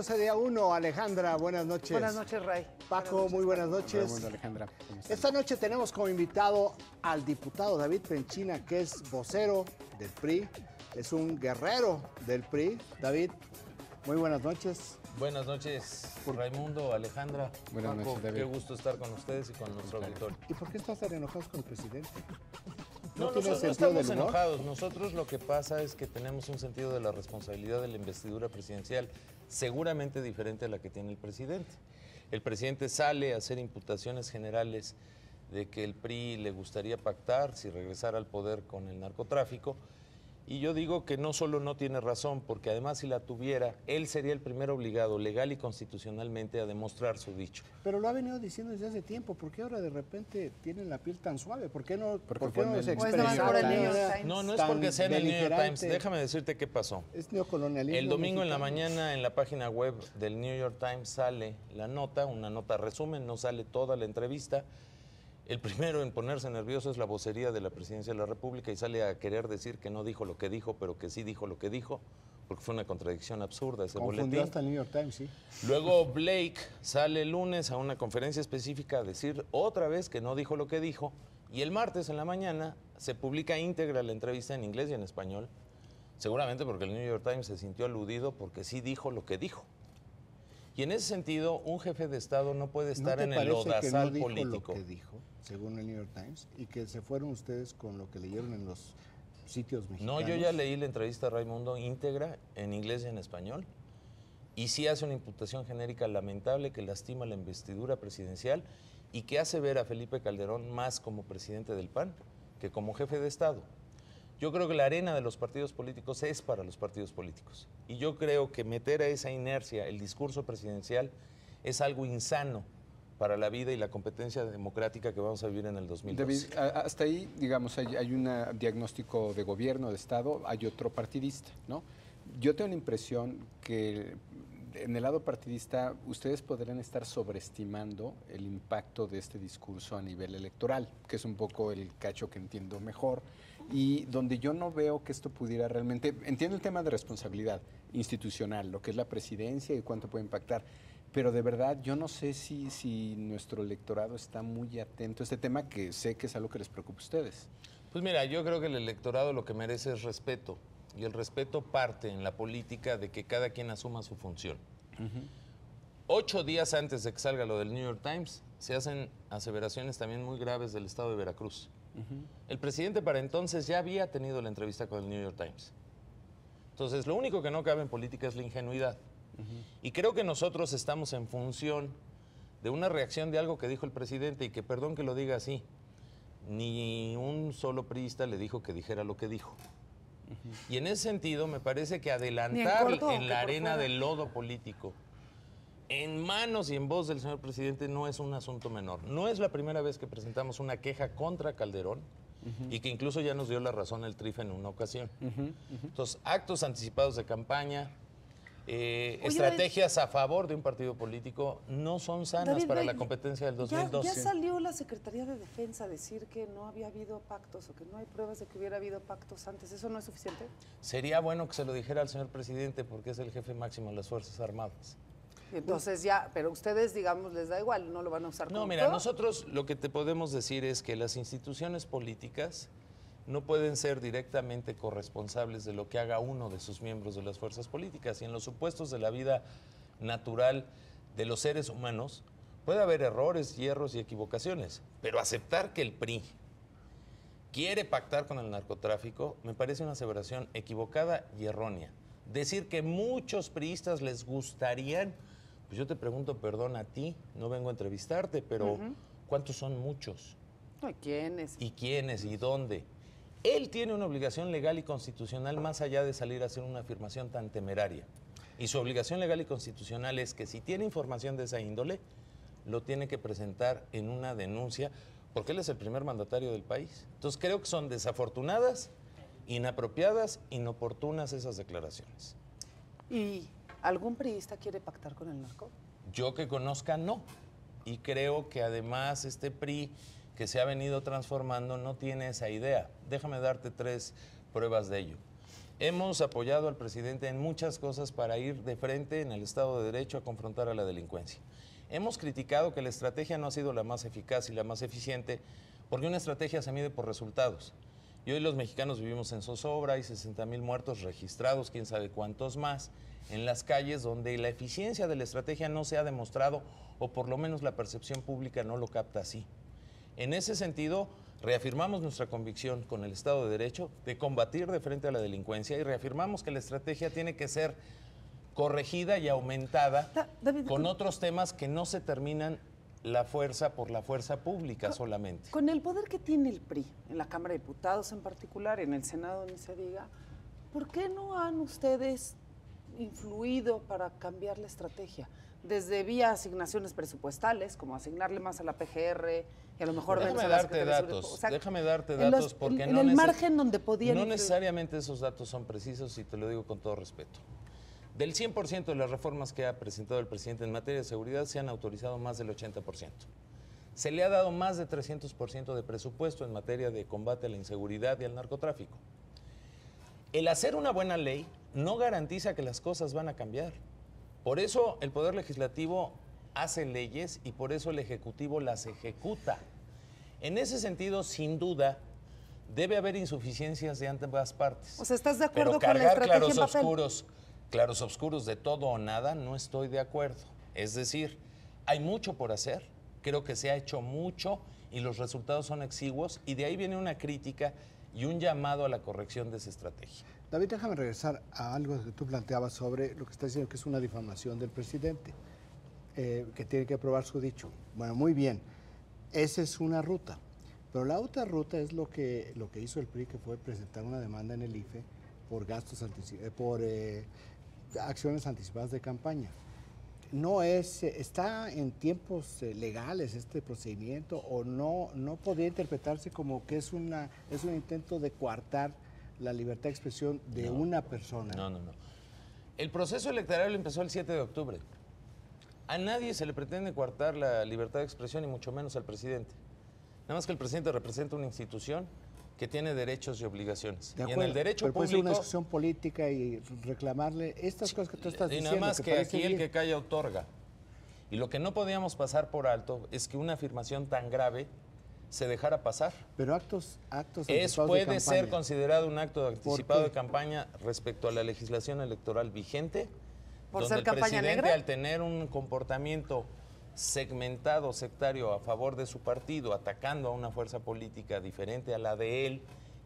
Bienvenidos a Día 1, Alejandra, buenas noches. Buenas noches, Ray. Paco, muy buenas noches. Buenas, Alejandra. Esta noche tenemos como invitado al diputado David Penchina, que es vocero del PRI, es un guerrero del PRI. David, muy buenas noches. Buenas noches, Raimundo, Alejandra. Buenas Paco, noches, David. qué gusto estar con ustedes y con nuestro auditorio. ¿Y por qué estás tan enojados con el presidente? No, tiene nosotros no sentido estamos del humor? enojados. Nosotros lo que pasa es que tenemos un sentido de la responsabilidad de la investidura presidencial seguramente diferente a la que tiene el presidente. El presidente sale a hacer imputaciones generales de que el PRI le gustaría pactar si regresara al poder con el narcotráfico. Y yo digo que no solo no tiene razón, porque además si la tuviera, él sería el primer obligado legal y constitucionalmente a demostrar su dicho. Pero lo ha venido diciendo desde hace tiempo. ¿Por qué ahora de repente tienen la piel tan suave? ¿Por qué no, Porque por fue qué no en el- se Pues expresa nada más por el New York tan- Times. No, no es tan porque sea en el New York Times. beligerante? Déjame decirte qué pasó. Es neocolonialismo. El domingo en la mexicano. mañana en la página web del New York Times sale la nota, una nota resumen, no sale toda la entrevista. El primero en ponerse nervioso es la vocería de la Presidencia de la República y sale a querer decir que no dijo lo que dijo, pero que sí dijo lo que dijo, porque fue una contradicción absurda ese Confundió boletín. hasta el New York Times, sí. Luego Blake sale el lunes a una conferencia específica a decir otra vez que no dijo lo que dijo, y el martes en la mañana se publica íntegra la entrevista en inglés y en español, seguramente porque el New York Times se sintió aludido porque sí dijo lo que dijo. Y en ese sentido, un jefe de Estado no puede estar ¿No te en el parece que lodazal no dijo político. lo que dijo, según el New York Times, y que se fueron ustedes con lo que leyeron en los sitios mexicanos? No, yo ya leí la entrevista a Raimundo íntegra en inglés y en español. Y sí hace una imputación genérica lamentable que lastima la investidura presidencial y que hace ver a Felipe Calderón más como presidente del PAN que como jefe de Estado. Yo creo que la arena de los partidos políticos es para los partidos políticos. Y yo creo que meter a esa inercia el discurso presidencial es algo insano para la vida y la competencia democrática que vamos a vivir en el 2012. David, hasta ahí, digamos, hay un diagnóstico de gobierno, de Estado, hay otro partidista, ¿no? Yo tengo la impresión que en el lado partidista ustedes podrían estar sobreestimando el impacto de este discurso a nivel electoral, que es un poco el cacho que entiendo mejor, y donde yo no veo que esto pudiera realmente, entiendo el tema de responsabilidad institucional, lo que es la presidencia y cuánto puede impactar, pero de verdad yo no sé si nuestro electorado está muy atento a este tema, que sé que es algo que les preocupa a ustedes. Pues mira, yo creo que el electorado lo que merece es respeto. Y el respeto parte en la política de que cada quien asuma su función. 8 días antes de que salga lo del New York Times, se hacen aseveraciones también muy graves del estado de Veracruz. El presidente para entonces ya había tenido la entrevista con el New York Times. Entonces, lo único que no cabe en política es la ingenuidad. Y creo que nosotros estamos en función de una reacción de algo que dijo el presidente, y que, perdón que lo diga así, ni un solo priista le dijo que dijera lo que dijo. Y en ese sentido me parece que adelantar corto, en que la por arena fuera. del lodo político, en manos y en voz del señor presidente, no es un asunto menor. No es la primera vez que presentamos una queja contra Calderón y que incluso ya nos dio la razón el TRIF en una ocasión. Entonces, actos anticipados de campaña, estrategias a favor de un partido político no son sanas David, para ve, la competencia del Ya 2012. salió la Secretaría de Defensa a decir que no había habido pactos o que no hay pruebas de que hubiera habido pactos antes. ¿Eso no es suficiente? Sería bueno que se lo dijera al señor presidente porque es el jefe máximo de las Fuerzas Armadas. Entonces ya, pero ustedes, digamos, les da igual, no lo van a usar No, como mira, prueba. nosotros lo que te podemos decir es que las instituciones políticas no pueden ser directamente corresponsables de lo que haga uno de sus miembros de las fuerzas políticas. Y en los supuestos de la vida natural de los seres humanos puede haber errores, hierros y equivocaciones. Pero aceptar que el PRI quiere pactar con el narcotráfico me parece una aseveración equivocada y errónea. Decir que muchos priistas les gustarían, pues yo te pregunto, perdón a ti, no vengo a entrevistarte, pero ¿cuántos son muchos? Ay, ¿quiénes? ¿Y quiénes? ¿Y dónde? Él tiene una obligación legal y constitucional más allá de salir a hacer una afirmación tan temeraria. Y su obligación legal y constitucional es que si tiene información de esa índole, lo tiene que presentar en una denuncia, porque él es el primer mandatario del país. Entonces creo que son desafortunadas, inapropiadas, inoportunas esas declaraciones. ¿Y algún priista quiere pactar con el narco? Yo que conozca, no. Y creo que además este PRI que se ha venido transformando no tiene esa idea. Déjame darte 3 pruebas de ello. Hemos apoyado al presidente en muchas cosas para ir de frente en el Estado de Derecho a confrontar a la delincuencia. Hemos criticado que la estrategia no ha sido la más eficaz y la más eficiente, porque una estrategia se mide por resultados. Y hoy los mexicanos vivimos en zozobra, hay 60,000 muertos registrados, quién sabe cuántos más, en las calles donde la eficiencia de la estrategia no se ha demostrado, o por lo menos la percepción pública no lo capta así. En ese sentido, reafirmamos nuestra convicción con el Estado de Derecho de combatir de frente a la delincuencia y reafirmamos que la estrategia tiene que ser corregida y aumentada David, con otros temas que no se terminan la fuerza por la fuerza pública solamente. Con el poder que tiene el PRI, en la Cámara de Diputados en particular, en el Senado ni se diga, ¿por qué no han ustedes influido para cambiar la estrategia? Desde vía asignaciones presupuestales, como asignarle más a la PGR y a lo mejor menos a la Secretaría de Seguridad. O sea, déjame darte en datos porque en el margen donde podían no influir. necesariamente esos datos son precisos y te lo digo con todo respeto. Del 100% de las reformas que ha presentado el presidente en materia de seguridad se han autorizado más del 80%. Se le ha dado más de 300% de presupuesto en materia de combate a la inseguridad y al narcotráfico. El hacer una buena ley no garantiza que las cosas van a cambiar. Por eso el Poder Legislativo hace leyes y por eso el Ejecutivo las ejecuta. En ese sentido, sin duda, debe haber insuficiencias de ambas partes. O sea, ¿estás de acuerdo Pero con la cargar estrategia en papel? claros oscuros de todo o nada, no estoy de acuerdo. Es decir, hay mucho por hacer, creo que se ha hecho mucho y los resultados son exiguos y de ahí viene una crítica y un llamado a la corrección de esa estrategia. David, déjame regresar a algo que tú planteabas sobre lo que está diciendo que es una difamación del presidente, que tiene que probar su dicho. Bueno, muy bien, esa es una ruta, pero la otra ruta es lo que hizo el PRI, que fue presentar una demanda en el IFE por gastos acciones anticipadas de campaña. No es, está en tiempos legales este procedimiento, o no podría interpretarse como que es un intento de coartar la libertad de expresión de una persona. No. El proceso electoral empezó el 7 de octubre. A nadie se le pretende coartar la libertad de expresión y mucho menos al presidente. Nada más que el presidente representa una institución que tiene derechos y obligaciones. De y acuerdo, en el derecho pero puede ser público... una discusión política y reclamarle estas cosas que tú estás Y diciendo. nada más que parece aquí el bien. que calla otorga. Y lo que no podíamos pasar por alto es que una afirmación tan grave se dejara pasar. Pero actos anticipados de Puede ser campaña. considerado un acto anticipado qué? de campaña respecto a la legislación electoral vigente, ¿Por donde ser el campaña presidente, negra? al tener un comportamiento segmentado, sectario, a favor de su partido, atacando a una fuerza política diferente a la de él,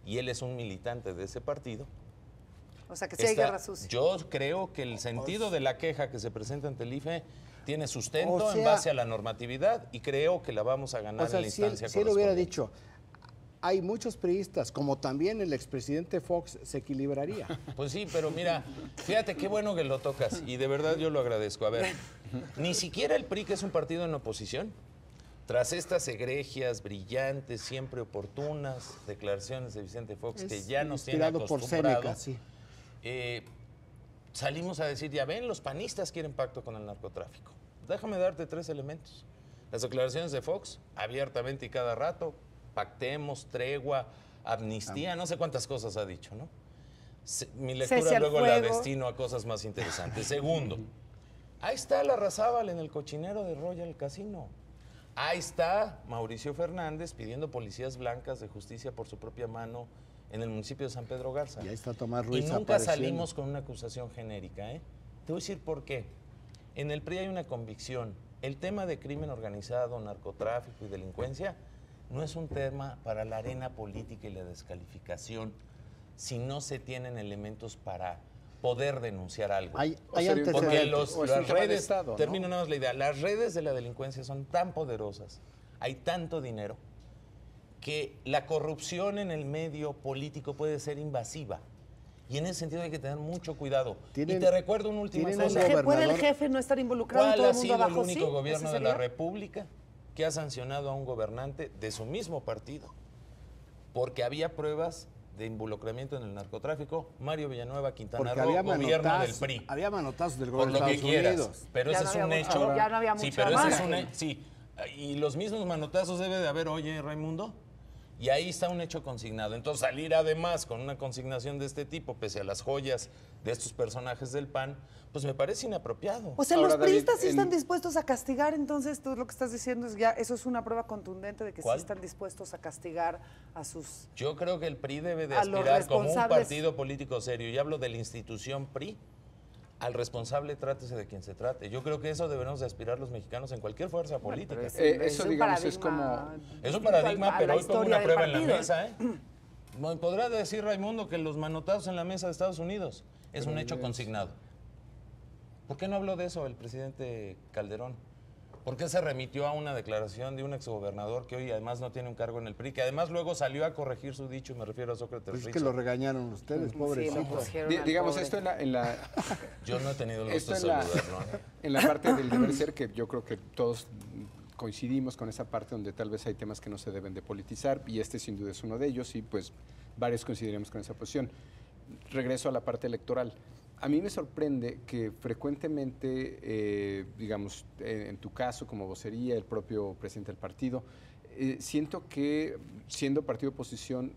y él es un militante de ese partido. O sea, que sí hay guerra sucia. Yo creo que el sentido de la queja que se presenta ante el IFE tiene sustento O sea, en base a la normatividad y creo que la vamos a ganar O sea, en la si instancia él hubiera correspondiente. dicho, hay muchos priistas, como también el expresidente Fox, se equilibraría. Pues sí, pero mira, fíjate qué bueno que lo tocas y de verdad yo lo agradezco. A ver, ni siquiera el PRI, que es un partido en oposición, tras estas egregias brillantes, siempre oportunas, declaraciones de Vicente Fox, que ya nos tiene inspirado por acostumbrado, Séneca, sí. salimos a decir, ya ven, los panistas quieren pacto con el narcotráfico. Déjame darte 3 elementos. Las declaraciones de Fox, abiertamente y cada rato, pactemos, tregua, amnistía, no sé cuántas cosas ha dicho, ¿no? Mi Cese lectura al luego la fuego. destino a cosas más interesantes. Segundo, ahí está la Larrazábal en el cochinero de Royal Casino. Ahí está Mauricio Fernández pidiendo policías blancas de justicia por su propia mano en el municipio de San Pedro Garza. Y ahí está Tomás Ruiz Y nunca apareciendo. salimos con una acusación genérica, ¿eh? Te voy a decir por qué. En el PRI hay una convicción. El tema de crimen organizado, narcotráfico y delincuencia no es un tema para la arena política y la descalificación si no se tienen elementos para poder denunciar algo. Hay sería un antecedentes. Porque o es un las tema de redes, Estado, ¿no? termino nada más la idea, las redes de la delincuencia son tan poderosas, hay tanto dinero, que la corrupción en el medio político puede ser invasiva. Y en ese sentido hay que tener mucho cuidado. Y Tienen- te recuerdo una última tienen cosa. un ¿Puede el gobernador- jefe no estar involucrado y ¿Cuál todo ha el mundo sido el abajo? único ¿Sí? gobierno ¿Ese de la sería? República que ha sancionado a un gobernante de su mismo partido? Porque había pruebas de involucramiento en el narcotráfico. Mario Villanueva, Quintana Porque Roo, había gobierno del manotazos, PRI. había manotazos del Por gobierno lo de que Estados quieras. Unidos. Pero Ya ese no es había un mucho- hecho. ya no había Sí, mucha pero ese es margen. un hecho. Sí. Y los mismos manotazos debe de haber, oye, Raimundo. Y ahí está un hecho consignado. Entonces, salir además con una consignación de este tipo, pese a las joyas de estos personajes del PAN, pues me parece inapropiado. O sea, Ahora, los David, priistas sí están dispuestos a castigar, entonces tú lo que estás diciendo es ya, eso es una prueba contundente de que ¿Cuál? sí están dispuestos a castigar a sus... Yo creo que el PRI debe de a los aspirar como un responsables. partido político serio, y hablo de la institución PRI, al responsable trátese de quien se trate. Yo creo que eso debemos de aspirar los mexicanos en cualquier fuerza política. Pero eso, un digamos, es paradigma Es un paradigma, a pero la hoy pongo historia una del prueba en la partido. mesa, ¿eh? Bueno, podrá decir Raimundo que los manotados en la mesa de Estados Unidos es un hecho consignado. ¿Por qué no habló de eso el presidente Calderón? ¿Por qué se remitió a una declaración de un exgobernador que hoy además no tiene un cargo en el PRI, que además luego salió a corregir su dicho, y me refiero a Sócrates Pues es que Rizzo? lo regañaron ustedes, pobrecito. Digamos, esto en la Yo no he tenido el gusto esto de en la, saludarlo. en la parte del deber ser, que yo creo que todos coincidimos con esa parte donde tal vez hay temas que no se deben de politizar, y este sin duda es uno de ellos, y pues varios coincidiremos con esa posición. Regreso a la parte electoral. A mí me sorprende que frecuentemente, digamos, en tu caso, como vocería, el propio presidente del partido, siento que siendo partido de oposición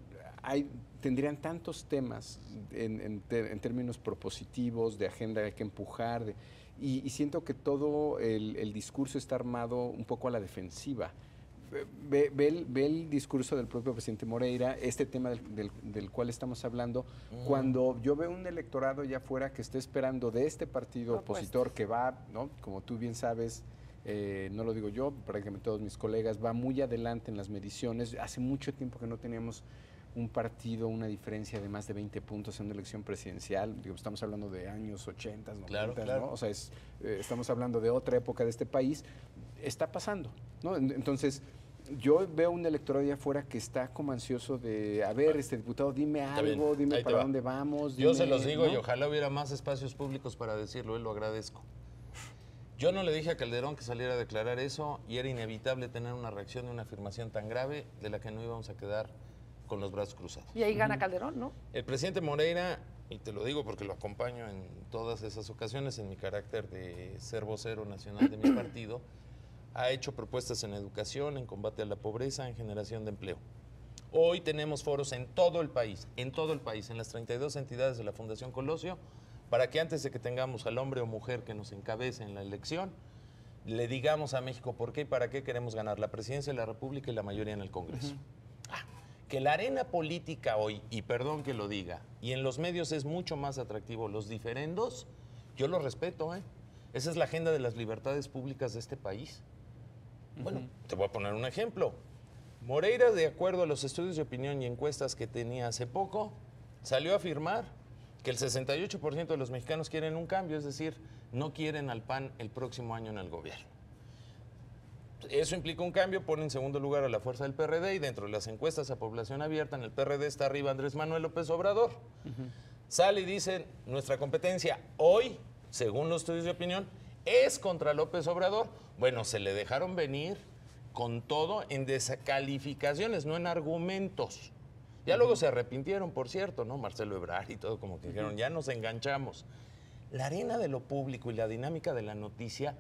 tendrían tantos temas en términos propositivos, de agenda que hay que empujar, y siento que todo el discurso está armado un poco a la defensiva. Ve el discurso del propio presidente Moreira, este tema del cual estamos hablando, cuando yo veo un electorado allá afuera que está esperando de este partido opositor que va, ¿no? Como tú bien sabes, no lo digo yo, prácticamente todos mis colegas, va muy adelante en las mediciones. Hace mucho tiempo que no teníamos un partido, una diferencia de más de 20 puntos en una elección presidencial. Digo, estamos hablando de años 80, 90, Claro. ¿no? O sea, estamos hablando de otra época de este país. Está pasando, ¿no? Entonces, yo veo un electorado allá afuera que está como ansioso de, a ver, diputado, dime algo, dime para dónde vamos. Yo dime, se los digo, ¿no? y ojalá hubiera más espacios públicos para decirlo, lo agradezco. Yo no le dije a Calderón que saliera a declarar eso, y era inevitable tener una reacción de una afirmación tan grave de la que no íbamos a quedar con los brazos cruzados. Y ahí gana Calderón, ¿no? El presidente Moreira, y te lo digo porque lo acompaño en todas esas ocasiones en mi carácter de ser vocero nacional de mi partido, ha hecho propuestas en educación, en combate a la pobreza, en generación de empleo. Hoy tenemos foros en todo el país, en las 32 entidades de la Fundación Colosio, para que antes de que tengamos al hombre o mujer que nos encabece en la elección, le digamos a México por qué y para qué queremos ganar la presidencia de la República y la mayoría en el Congreso. Que la arena política hoy, y perdón que lo diga, y en los medios es mucho más atractivo los diferendos, yo lo respeto, ¿eh? Esa es la agenda de las libertades públicas de este país. Bueno, te voy a poner un ejemplo. Moreira, de acuerdo a los estudios de opinión y encuestas que tenía hace poco, salió a afirmar que el 68% de los mexicanos quieren un cambio, es decir, no quieren al PAN el próximo año en el gobierno. Eso implica un cambio, pone en segundo lugar a la fuerza del PRD, y dentro de las encuestas a población abierta, en el PRD está arriba Andrés Manuel López Obrador. Sale y dice, nuestra competencia hoy, según los estudios de opinión, es contra López Obrador. Bueno, se le dejaron venir con todo en descalificaciones, no en argumentos. Ya luego se arrepintieron, por cierto, ¿no? Marcelo Ebrard y todo, como que dijeron, ya nos enganchamos. La arena de lo público y la dinámica de la noticia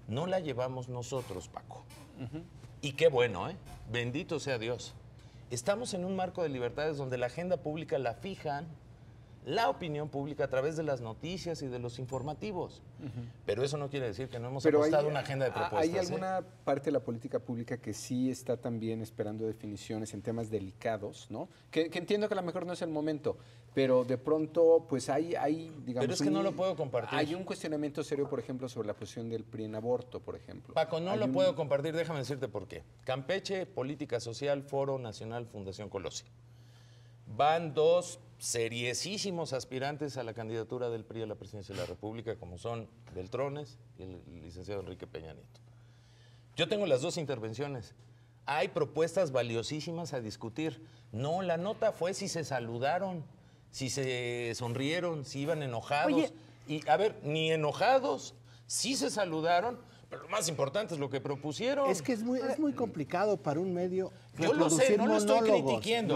no la llevamos nosotros, Paco. Y qué bueno, ¿eh? Bendito sea Dios. Estamos en un marco de libertades donde la agenda pública la fijan la opinión pública a través de las noticias y de los informativos. Pero eso no quiere decir que no hemos apostado una agenda de propuestas. ¿Hay alguna parte de la política pública que sí está también esperando definiciones en temas delicados, ¿no? Que entiendo que a lo mejor no es el momento, pero de pronto, pues hay digamos... Pero es que no lo puedo compartir. Hay un cuestionamiento serio, por ejemplo, sobre la posición del PRI en aborto, por ejemplo. Paco, no lo puedo compartir, déjame decirte por qué. Campeche, Política Social, Foro Nacional, Fundación Colosio. Van dos seriosísimos aspirantes a la candidatura del PRI a la presidencia de la República, como son Beltrones y el licenciado Enrique Peña Nieto. Yo tengo las dos intervenciones. Hay propuestas valiosísimas a discutir. No, la nota fue si se saludaron, si se sonrieron, si iban enojados. Oye. Y, a ver, ni enojados, sí se saludaron, pero lo más importante es lo que propusieron. Es que es muy complicado para un medio Yo lo sé, reproducir no lo estoy monólogos. critiquando.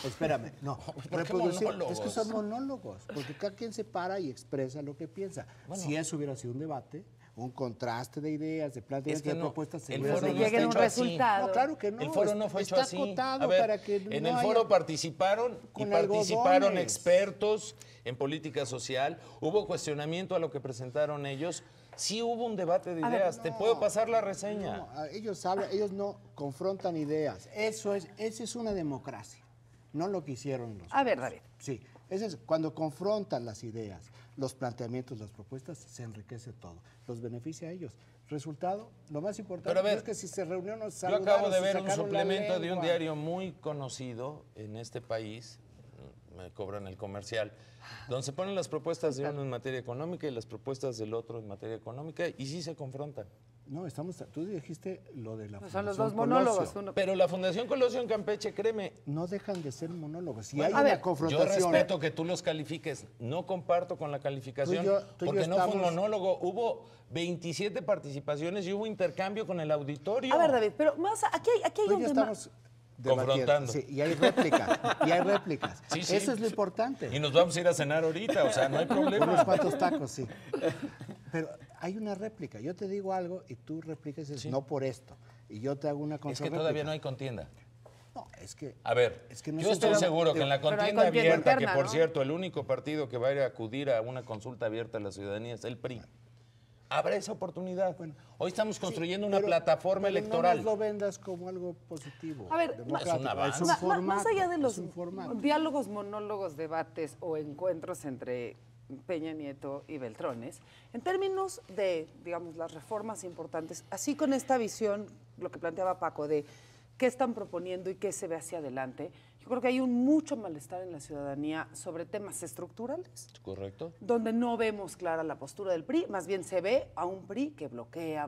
No, espérame, no. ¿Por qué monólogos? Es que son monólogos, porque cada quien se para y expresa lo que piensa. Si eso hubiera sido un debate, un contraste de ideas, de planteamientos, de propuestas. el Pero foro se no llegue está a un hecho así. resultado. No, claro que no. El foro no fue hecho está así. acotado A ver, para que en no el haya- foro participaron con participaron algodones. expertos en política social. Hubo cuestionamiento a lo que presentaron ellos. Sí hubo un debate de ideas. Te puedo pasar la reseña. No, ellos hablan, ellos no confrontan ideas. Esa es una democracia. No lo que hicieron los. A ver, David. Sí, ese es cuando confrontan las ideas, los planteamientos, las propuestas, se enriquece todo. Los beneficia a ellos. Resultado, lo más importante Pero a ver, es que si se reunieron, Yo acabo de ver un suplemento de un diario muy conocido en este país, me cobran el comercial, donde se ponen las propuestas de uno en materia económica y las propuestas del otro en materia económica y sí se confrontan. No, tú dijiste lo de la Pues son los Fundación dos monólogos. Colosio. Uno- Pero la Fundación Colosio en Campeche, créeme, No dejan de ser monólogos. Si Bueno, hay a una ver, yo confrontación. respeto que tú los califiques, no comparto con la calificación, Tú y yo porque no fue un estamos- monólogo, hubo 27 participaciones y hubo intercambio con el auditorio. A ver, David, pero más aquí hay Tú y un yo tema. estamos debatiendo. Confrontando. Sí, y hay réplicas. Y hay réplicas. Sí, sí. Eso es lo importante. Y nos vamos a ir a cenar ahorita, o sea, no hay problema. Unos cuantos tacos, sí. Pero hay una réplica. Yo te digo algo y tú replicas y dices, no por esto. Y yo te hago una Es que contrarréplica. todavía no hay contienda. No, es que... A ver, Es que no yo es estoy un- seguro que en la Pero hay contienda contienda abierta, interna, que por ¿no? cierto, el único partido que va a ir a acudir a una consulta abierta a la ciudadanía es el PRI. Habrá esa oportunidad. Hoy estamos construyendo una Pero- plataforma pero electoral. No nos lo vendas como algo positivo. A ver, democrático. es un avance. un formato, más allá de los es un formato. diálogos, monólogos, debates o encuentros entre Peña Nieto y Beltrones, en términos de, digamos, las reformas importantes, así con esta visión, lo que planteaba Paco, de qué están proponiendo y qué se ve hacia adelante, yo creo que hay mucho malestar en la ciudadanía sobre temas estructurales, ¿Correcto? donde no vemos clara la postura del PRI, más bien se ve a un PRI que bloquea.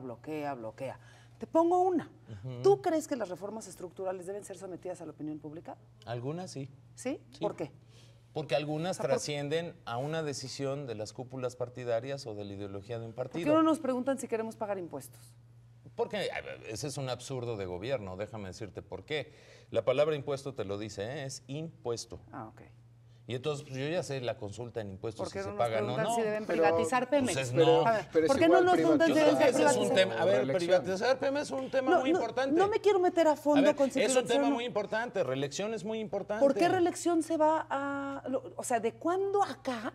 Te pongo una. ¿Tú crees que las reformas estructurales deben ser sometidas a la opinión pública? Algunas sí. ¿Sí? Sí. ¿Por qué? Porque algunas trascienden a una decisión de las cúpulas partidarias o de la ideología de un ¿Por qué no partido. nos preguntan si queremos pagar impuestos? Porque ese es un absurdo de gobierno, déjame decirte por qué. La palabra impuesto te lo dice, ¿eh? Es impuesto. Ah, ok. Y entonces pues, yo ya sé la consulta en impuestos ¿Por si qué se no nos paga o preguntan no. si deben pero, privatizar Pemex? pues, no. A ver, Pero es ¿por qué no igual nos preguntan Yo si creo deben que ser ese es un privatizados? tema. A ver, Reelección. privatizar Pemex es un tema No, muy importante. no me quiero meter a A fondo ver, con si es un tema privatizaron o muy no. importante, reelección es muy importante. ¿Por qué reelección se va o sea, ¿de cuándo acá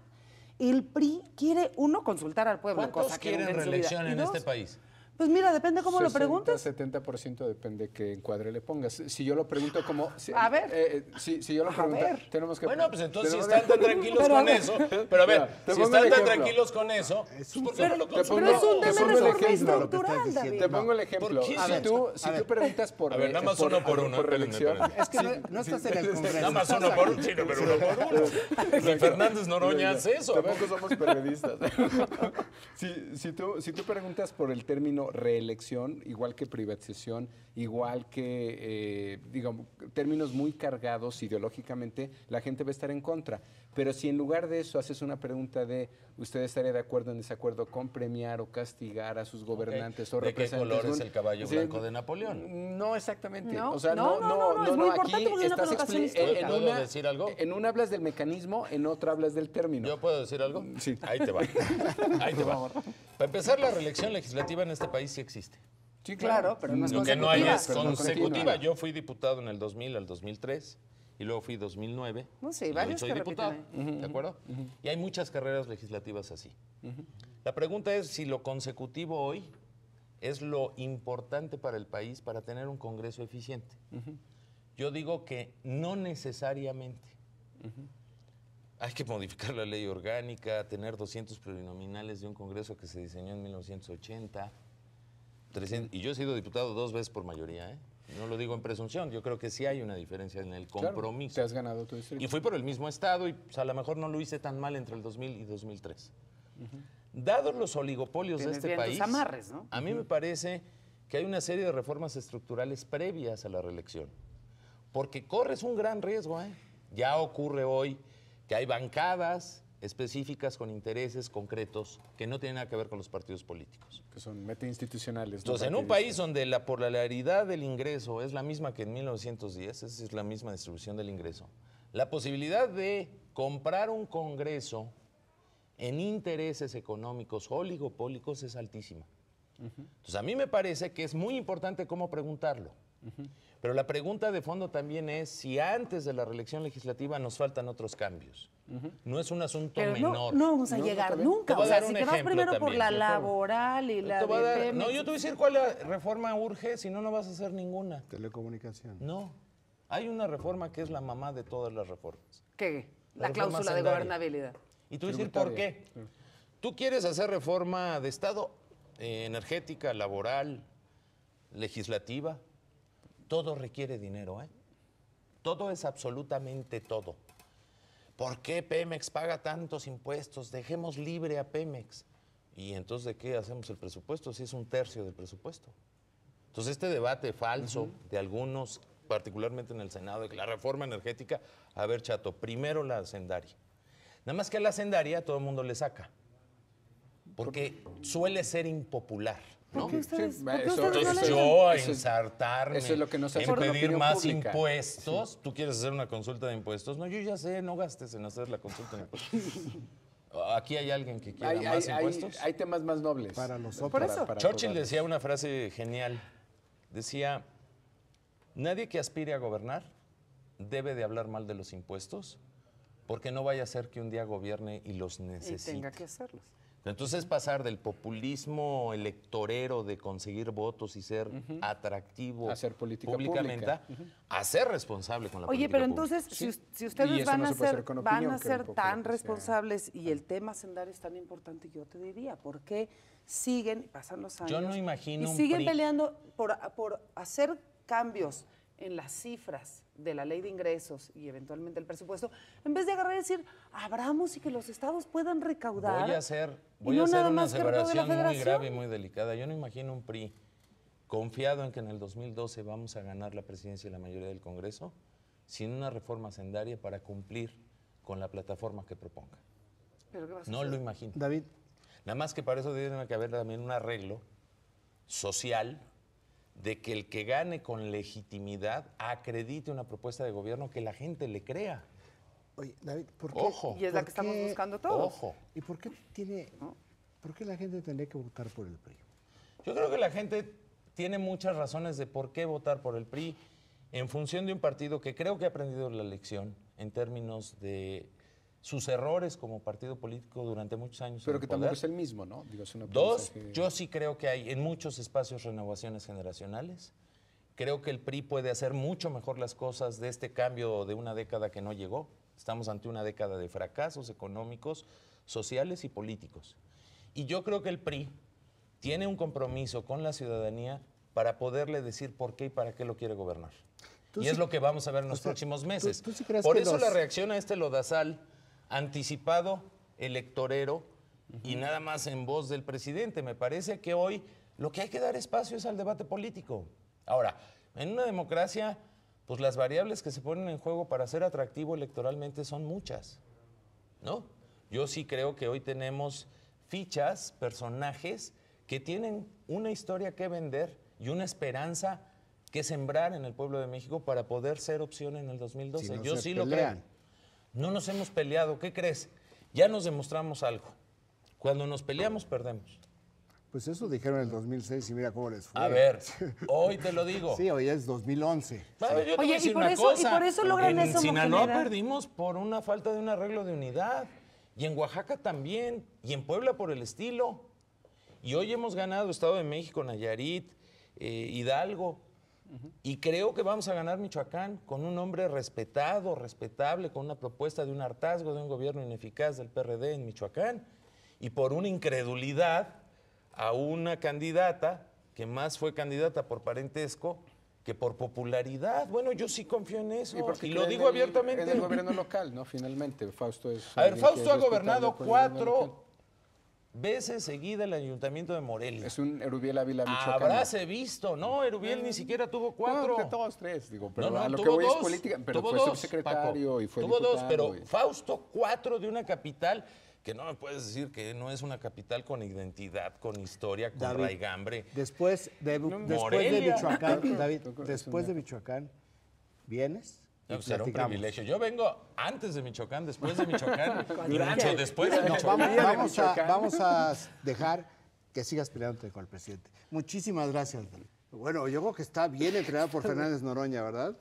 el PRI quiere, uno, consultar al pueblo? ¿Cuántos cosa que quieren nunca en su vida, reelección y en dos, este país? Pues mira, depende cómo lo 60, preguntes. 70% depende qué encuadre le pongas. Si yo lo pregunto como... A ver. Si yo lo pregunto, ver. tenemos que... Bueno, pues entonces si tenemos están que- tan tranquilos Pero, con a ver. eso, pero a ver, Mira, te si pongo están el tan ejemplo. tranquilos con eso, pues, ¿por qué no lo te consultan? Pero es un te tema pongo de el reforma ejemplo, lo que estás estructural, diciendo. David. Te pongo el ejemplo. ¿Por qué? Si tú preguntas por... A ver, nada más uno por uno, Por espérenme, reelección... espérenme. Es que no estás en el Congreso. Nada más uno por uno, sí, no, pero uno por uno. Ni Fernández Noroña hace eso. Tampoco somos periodistas. si tú preguntas por el término reelección, igual que privatización, igual que, digamos, términos muy cargados ideológicamente, la gente va a estar en contra. Pero si en lugar de eso haces una pregunta de, ¿usted estaría de acuerdo o en desacuerdo con premiar o castigar a sus gobernantes o ¿De qué representantes? color es el caballo Sí, blanco de Napoleón? No exactamente. No, O sea, no, es muy importante porque es una connotación histórica. ¿Puedo decir algo? En una hablas del mecanismo, en otra hablas del término. ¿Yo puedo decir algo? Sí. Ahí te va. Ahí te va. Para empezar, la reelección legislativa en este país sí existe. Sí, Claro, pero no es Lo que no hay consecutiva. es Pero no consecutiva. continua. Yo fui diputado en el 2000 al 2003 y luego fui 2009. No, sí, y hoy varios soy que diputado, repiten ¿de acuerdo? Y hay muchas carreras legislativas así. La pregunta es si lo consecutivo hoy es lo importante para el país para tener un Congreso eficiente. Yo digo que no necesariamente. Hay que modificar la ley orgánica, tener 200 plurinominales de un Congreso que se diseñó en 1980. 300, y yo he sido diputado 2 veces por mayoría, ¿eh? No lo digo en presunción, yo creo que sí hay una diferencia en el Claro, compromiso. te has ganado tu distrito. Y fui por el mismo estado y pues, a lo mejor no lo hice tan mal entre el 2000 y 2003. Dados los oligopolios de Tienes este bien tus país, amarres, ¿no? a mí me parece que hay una serie de reformas estructurales previas a la reelección. Porque corres un gran riesgo, ¿eh? Ya ocurre hoy que hay bancadas específicas con intereses concretos que no tienen nada que ver con los partidos políticos. Que son metainstitucionales. Entonces, en un país donde la polaridad del ingreso es la misma que en 1910, es decir, la misma distribución del ingreso, la posibilidad de comprar un Congreso en intereses económicos oligopólicos es altísima. Entonces, a mí me parece que es muy importante cómo preguntarlo. Pero la pregunta de fondo también es si antes de la reelección legislativa nos faltan otros cambios. No es un asunto Pero menor. no vamos a llegar nunca. Te voy O a sea, dar si un te vas ejemplo primero por también, la yo laboral y la Te voy a dar- de Pemex. no, yo te voy a decir cuál reforma urge, si no, no vas a hacer ninguna. Telecomunicación. No. Hay una reforma que es la mamá de todas las reformas. ¿Qué? La La reforma cláusula de hacendaria. gobernabilidad. Y tú vas a decir por qué. Tú quieres hacer reforma de Estado, energética, laboral, legislativa. Todo requiere dinero, ¿eh? Todo es absolutamente todo. ¿Por qué Pemex paga tantos impuestos? Dejemos libre a Pemex. ¿Y entonces de qué hacemos el presupuesto? Si es un tercio del presupuesto. Entonces este debate falso de algunos, particularmente en el Senado, de que la reforma energética, a ver, Chato, primero la hacendaria. Nada más que a la hacendaria todo el mundo le saca. Porque suele ser impopular, ¿no? ¿Por qué ustedes, Sí, por qué eso- ustedes no Entonces le yo a eso es- ensartarme eso es lo que nos hace en con la pedir opinión más pública. impuestos. ¿Tú quieres hacer una consulta de impuestos? No, yo ya sé, no gastes en hacer la consulta de impuestos. ¿Aquí hay alguien que quiera más impuestos? Hay temas más nobles. Para nosotros. Por eso. Churchill cobrarlos. decía una frase genial. Decía, nadie que aspire a gobernar debe de hablar mal de los impuestos porque no vaya a ser que un día gobierne y los y necesite. tenga que hacerlos? Entonces pasar del populismo electorero de conseguir votos y ser atractivo A ser política públicamente pública. a ser responsable con la Oye, política pero pública. entonces, Sí. si Y ustedes eso van no a se puede ser, hacer con van opinión, a que un ser poco tan lo que sea. responsables y el tema hacendario es tan importante, yo te diría, ¿por qué siguen, pasan los años, Yo no imagino y un siguen PRI. peleando por hacer cambios en las cifras de la ley de ingresos y eventualmente el presupuesto, en vez de agarrar y decir, abramos y que los estados puedan recaudar? Voy a hacer y no una nada más que recaude la aseveración muy federación. grave y muy delicada. Yo no imagino un PRI confiado en que en el 2012 vamos a ganar la presidencia y la mayoría del Congreso sin una reforma hacendaria para cumplir con la plataforma que proponga. ¿Pero qué vas a No hacer? lo imagino. David, Nada más que para eso tiene que haber también un arreglo social de que el que gane con legitimidad acredite una propuesta de gobierno que la gente le crea. oye, David, ¿por qué? Ojo. Y es la ¿por que estamos qué- buscando todos. Ojo. ¿Y por qué por qué la gente tendría que votar por el PRI? Yo creo que la gente tiene muchas razones de por qué votar por el PRI en función de un partido que creo que ha aprendido la lección en términos de sus errores como partido político durante muchos años. Pero en que el tampoco poder. es el mismo, ¿no? Digo, es un Dos, aprendizaje- yo sí creo que hay en muchos espacios renovaciones generacionales. Creo que el PRI puede hacer mucho mejor las cosas de este cambio de una década que no llegó. Estamos ante una década de fracasos económicos, sociales y políticos. Y yo creo que el PRI tiene un compromiso con la ciudadanía para poderle decir por qué y para qué lo quiere gobernar. Tú Y sí- es lo que vamos a ver en los o sea, próximos meses. ¿tú sí crees Por que eso los- la reacción a este lodazal anticipado, electorero y nada más en voz del presidente. Me parece que hoy lo que hay que dar espacio es al debate político. Ahora, en una democracia, pues las variables que se ponen en juego para ser atractivo electoralmente son muchas, ¿no? Yo sí creo que hoy tenemos fichas, personajes que tienen una historia que vender y una esperanza que sembrar en el pueblo de México para poder ser opción en el 2012. Si no Yo se sí lo pelean. creo. No nos hemos peleado, ¿qué crees? Ya nos demostramos algo. Cuando nos peleamos, perdemos. Pues eso dijeron en el 2006 y mira cómo les fue. A ver, hoy te lo digo. Sí, hoy es 2011. A ver, yo te voy Oye, a decir y por una eso- cosa. y por eso logran en esa Sinaloa homogeneidad. perdimos por una falta de un arreglo de unidad. Y en Oaxaca también. Y en Puebla por el estilo. Y hoy hemos ganado Estado de México, Nayarit, Hidalgo. Y creo que vamos a ganar Michoacán con un hombre respetado, respetable, con una propuesta de un hartazgo de un gobierno ineficaz del PRD en Michoacán. Y por una incredulidad a una candidata que más fue candidata por parentesco que por popularidad. Bueno, yo sí confío en eso. porque Y lo creen digo en abiertamente. En el gobierno local, ¿no? Finalmente, Fausto es... A ver, alguien que Fausto es ha respetable gobernado por el gobierno local. 4 veces seguida el ayuntamiento de Morelia. Es un Erubiel Ávila Michoacán. Habráse visto, ¿no? Erubiel ni siquiera tuvo 4. No, que todos tres, digo, pero No, no, a lo que tuvo voy dos, es política, pero tuvo fue dos, subsecretario Paco. y fue tuvo diputado. dos, pero y- Fausto 4 de una capital que no me puedes decir que no es una capital con identidad, con historia, con David, raigambre. Después de Morelia. Michoacán, David, Es después de Michoacán, vienes No, será un platicamos. privilegio. Yo vengo antes de Michoacán, después de Michoacán y Durante. mucho después de No, Michoacán. vamos a dejar que sigas peleándote con el presidente. Muchísimas gracias. Bueno, yo creo que está bien entrenado por Fernández Noroña, ¿verdad?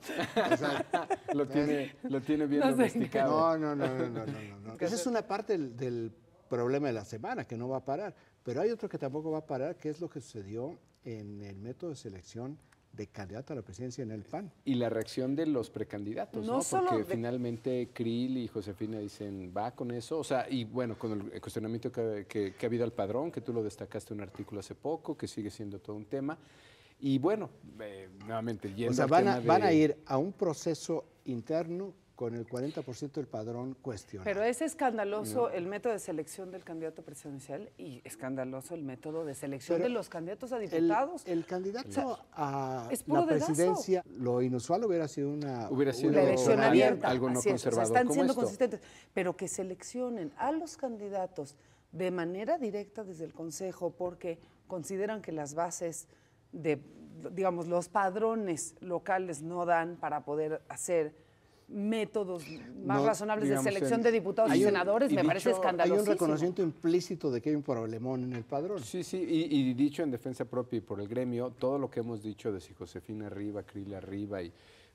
O sea, Lo tiene bien No sé. domesticado. no. Esa es una parte del problema de la semana, que no va a parar. Pero hay otro que tampoco va a parar, que es lo que sucedió en el método de selección de candidato a la presidencia en el PAN. Y la reacción de los precandidatos, No ¿no? solo Porque de- finalmente Krill y Josefina dicen, va con eso. O sea, y bueno, con el cuestionamiento que ha habido al padrón, que tú lo destacaste en un artículo hace poco, que sigue siendo todo un tema. Y bueno, nuevamente, yendo O sea, al van tema a de- ir a un proceso interno con el 40% del padrón cuestionado. Pero es escandaloso el método de selección del candidato presidencial y escandaloso el método de selección Pero de los candidatos a diputados. El candidato a es puro la dedazo. presidencia, lo inusual hubiera sido una Hubiera sido La elección abierta, abierta. algo no así es, o sea, conservador están como siendo esto. consistentes. Pero que seleccionen a los candidatos de manera directa desde el Consejo porque consideran que las bases de, digamos, los padrones locales no dan para poder hacer métodos más No, razonables de digamos, selección de diputados hay y un- senadores, y me parece dicho- hay un Hay un escandalosísimo. reconocimiento implícito de que hay un problemón en el padrón. Sí, sí, y dicho en defensa propia y por el gremio, todo lo que hemos dicho de si Josefina arriba, Krill arriba, y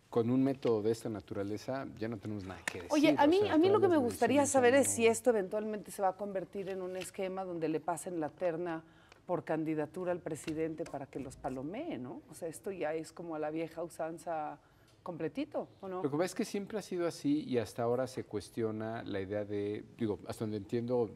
con un método de esta naturaleza, ya no tenemos nada que decir. Oye, a o mí, sea, a mí lo todas que me las gustaría mediciones saber ya es no- si esto eventualmente se va a convertir en un esquema donde le pasen la terna por candidatura al presidente para que los palomee, ¿no? O sea, esto ya es como a la vieja usanza completito, ¿o no? Lo que pasa es que siempre ha sido así y hasta ahora se cuestiona la idea de, digo, hasta donde entiendo,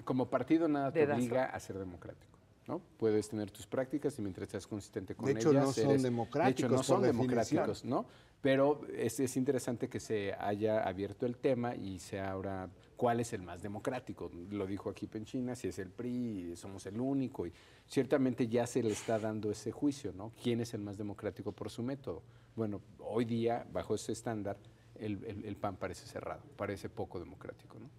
como partido nada te Dedazo. obliga a ser democrático, ¿no? Puedes tener tus prácticas y mientras seas consistente con De hecho, ellas. no son democráticos, De hecho, no por son definición. democráticos, ¿no? Pero es interesante que se haya abierto el tema y sea ahora cuál es el más democrático. Lo dijo aquí Penchina, si es el PRI, somos el único. Y ciertamente ya se le está dando ese juicio, ¿no? ¿Quién es el más democrático por su método? Bueno, hoy día, bajo ese estándar, el PAN parece cerrado, parece poco democrático, ¿no?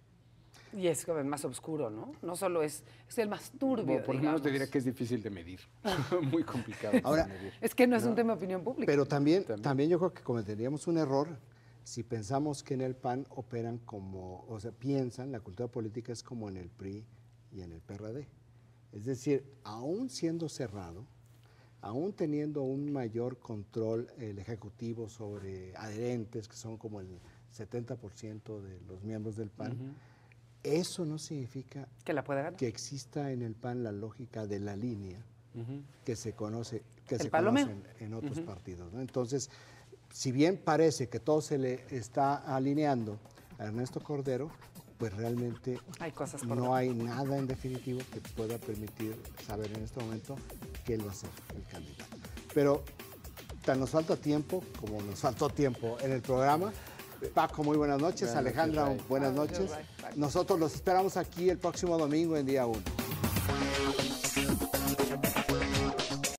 Y es como el más oscuro, ¿no? No solo es el más turbio, Bueno, por lo menos te digamos. diría que es difícil de medir, muy complicado Ahora, de medir. Es que no es un tema de opinión pública. Pero también yo creo que cometeríamos un error si pensamos que en el PAN operan como, o sea, piensan, la cultura política es como en el PRI y en el PRD. Es decir, aún siendo cerrado, aún teniendo un mayor control el Ejecutivo sobre adherentes, que son como el 70% de los miembros del PAN, eso no significa que la puede ganar. que exista en el PAN la lógica de la línea que se conoce, que El se palomeo. conoce en otros partidos, ¿no? Entonces, si bien parece que todo se le está alineando a Ernesto Cordero, pues realmente Hay cosas por no ver. hay nada en definitivo que pueda permitir saber en este momento que él va a ser el candidato. Pero tan nos falta tiempo como nos faltó tiempo en el programa. Paco, muy buenas noches. Buenas Alejandra, noches, Ray. buenas Buenas noches. noches, Ray. Nosotros los esperamos aquí el próximo domingo en día 1.